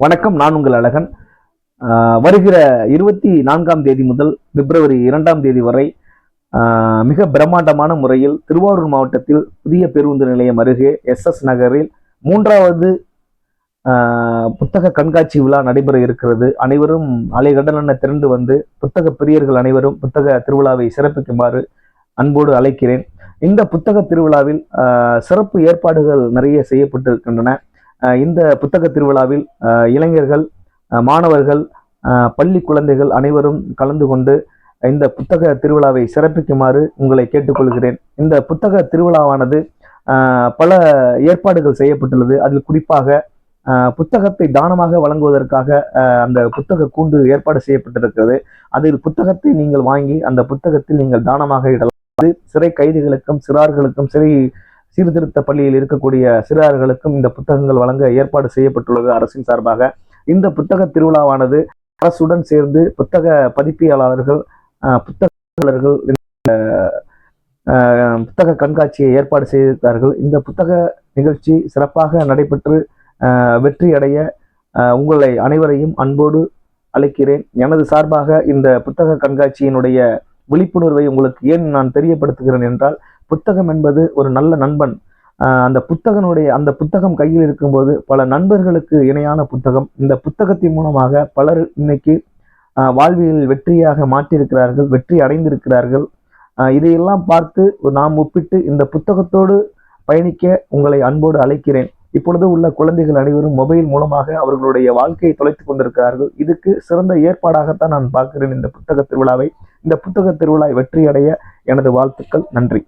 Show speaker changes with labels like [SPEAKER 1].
[SPEAKER 1] வணக்கம். நான் உங்கள் அழகன். வருகிற 24ஆம் தேதி முதல் பிப்ரவரி 2ஆம் தேதி வரை மிக பிரம்மாண்டமான முறையில் திருவாரூர் மாவட்டத்தில் புதிய பேருந்து நிலையம் அருகே SS நகரில் 3வது புத்தக கண்காட்சி விழா நடைபெற இருக்கிறது. அனைவரும் அலைகடலென திரண்டு வந்து புத்தக பிரியர்கள் அனைவரும் புத்தக திருவிழாவை சிறப்பிக்குமாறு அன்போடு அழைக்கிறேன். இந்த புத்தக திருவிழாவில் சிறப்பு ஏற்பாடுகள் நிறைய செய்யப்பட்டிருக்கின்றன. இந்த புத்தக திருவிழாவில் இளைஞர்கள், மாணவர்கள், பள்ளி குழந்தைகள் அனைவரும் கலந்து கொண்டு இந்த புத்தக திருவிழாவை சிறப்பிக்குமாறு உங்களை கேட்டுக்கொள்கிறேன். இந்த புத்தக திருவிழாவானது பல ஏற்பாடுகள் செய்யப்பட்டுள்ளது. அதில் குறிப்பாக புத்தகத்தை தானமாக வழங்குவதற்காக அந்த புத்தக கூண்டு ஏற்பாடு செய்யப்பட்டிருக்கிறது. அதில் புத்தகத்தை நீங்கள் வாங்கி அந்த புத்தகத்தில் நீங்கள் தானமாக இடலாம். சிறை கைதிகளுக்கும் சிறார்களுக்கும் சீர்திருத்த பள்ளியில் இருக்கக்கூடிய சிறார்களுக்கும் இந்த புத்தகங்கள் வழங்க ஏற்பாடு செய்யப்பட்டுள்ளது அரசின் சார்பாக. இந்த புத்தக திருவிழாவானது அரசுடன் சேர்ந்து புத்தக பதிப்பியலாளர்கள், புத்தகர்கள் புத்தக கண்காட்சியை ஏற்பாடு செய்திருக்கிறார்கள். இந்த புத்தக நிகழ்ச்சி சிறப்பாக நடைபெற்று வெற்றி அடைய உங்களை அனைவரையும் அன்போடு அழைக்கிறேன். எனது சார்பாக இந்த புத்தக கண்காட்சியினுடைய விழிப்புணர்வை உங்களுக்கு ஏன் நான் தெரியப்படுத்துகிறேன் என்றால், புத்தகம் என்பது ஒரு நல்ல நண்பன். அந்த புத்தகம் கையில் இருக்கும்போது பல நண்பர்களுக்கு இணையான புத்தகம். இந்த புத்தகத்தின் மூலமாக பலர் இன்னைக்கு வாழ்வியல் வெற்றியாக மாற்றியிருக்கிறார்கள், வெற்றி அடைந்திருக்கிறார்கள். இதையெல்லாம் பார்த்து நாம் ஒப்பிட்டு இந்த புத்தகத்தோடு பயணிக்க உங்களை அன்போடு அழைக்கிறேன். இப்பொழுது உள்ள குழந்தைகள் அனைவரும் மொபைல் மூலமாக அவர்களுடைய வாழ்க்கையை தொலைத்துக் கொண்டிருக்கிறார்கள். இதுக்கு சிறந்த ஏற்பாடாகத்தான் நான் பார்க்கிறேன் இந்த புத்தக திருவிழாவை. இந்த புத்தக திருவிழா வெற்றி அடைய எனது வாழ்த்துக்கள். நன்றி.